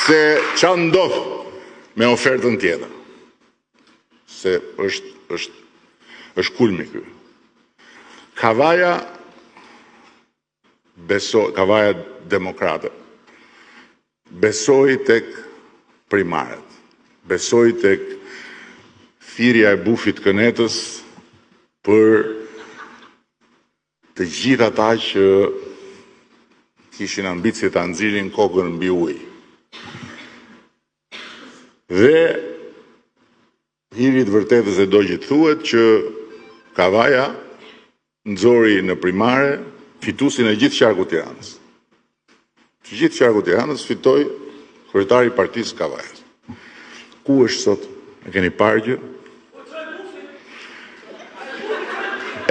se qa ndodh me ofertën tjetër. Se është kulmi ky. Kavaja demokrate besoi tek primaret, besoi tek thirrja e bufit kënetës për të gjithë ata që kishin ambicje ta nxirrin kokën mbi ujë. Dhe hiri i vërtetës e dogjit thuhet që Kavaja nxori në primare fituesin e gjithë qarku të Tiranës. Të gjithë qarku të Tiranës fitoi kryetari i partisë Kavajës. Ku është sot? E keni parë gjë?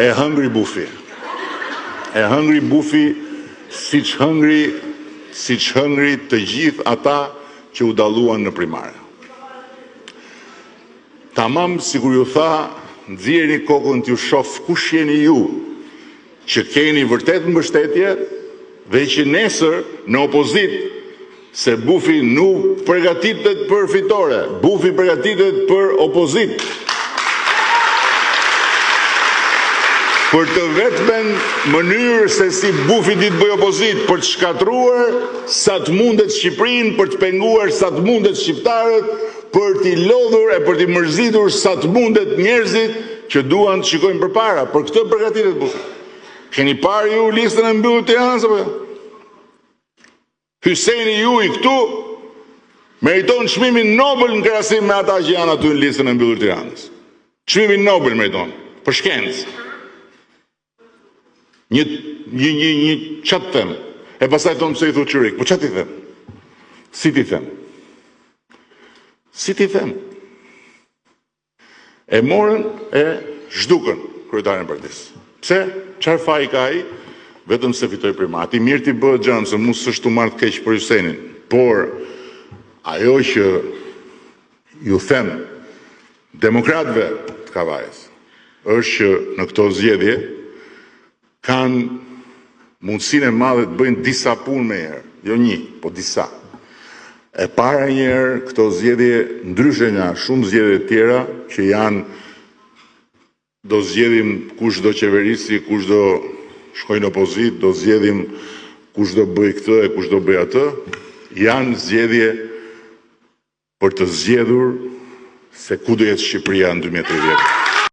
E hëngri bufi. E hëngri bufi siç hëngri të gjithë ata që u dalluan në primare. Tamam sikur ju tha, nxjerrni kokën t'ju shoh kush jeni ju që keni vërtet mbështetje dhe që nesër në opozit, se bufi nuk përgatitet për fitore, bufi përgatitet për opozit. Për të vetmen mënyrë se si bufi ditë bëj opozit, për të shkatruar sa të mundet Shqipërinë, për të penguar sa të mundet shqiptarët, për t'i lodhur e për t'i mërzitur sa të mundet njerëzit që duan të shikojnë përpara. Për këtë përgatitet bufi. Keni parë ju listën e mbyllur të Tiranës apo jo? Hyseni Juj këtu meriton çmimin Nobel në krahasim me ata që janë aty në listën e mbyllur të Tiranës. Çmimin Nobel meriton për shkencë. Një çat them. E pastaj thonë pse I thu Çurik. Po çat I them? Si ti them? Si ti them? E morën e zhdukën kryetarin e partisë. Pse? Çfarë faji ka ai? Vetëm se fitoi primati. Mirë ti bëhet xhan se mos s'është u marrë keq për Hysenin. Por ajo që ju them demokratëve të Kavajës është që në këto zgjedhje kanë mundësinë e madhe të bëjnë disa punë me herë, jo një, po disa. E para njerë këto zgjedhje ndryshe nga shumë zgjedhje tjera që janë do zgjedhim kush do qeverisi, kush do shkojnë opozit, do zgjedhim kush do bëj këtë e kush do bëj atë, janë zgjedhje për të zgjedhur se ku do jetë Shqipëria në 2030.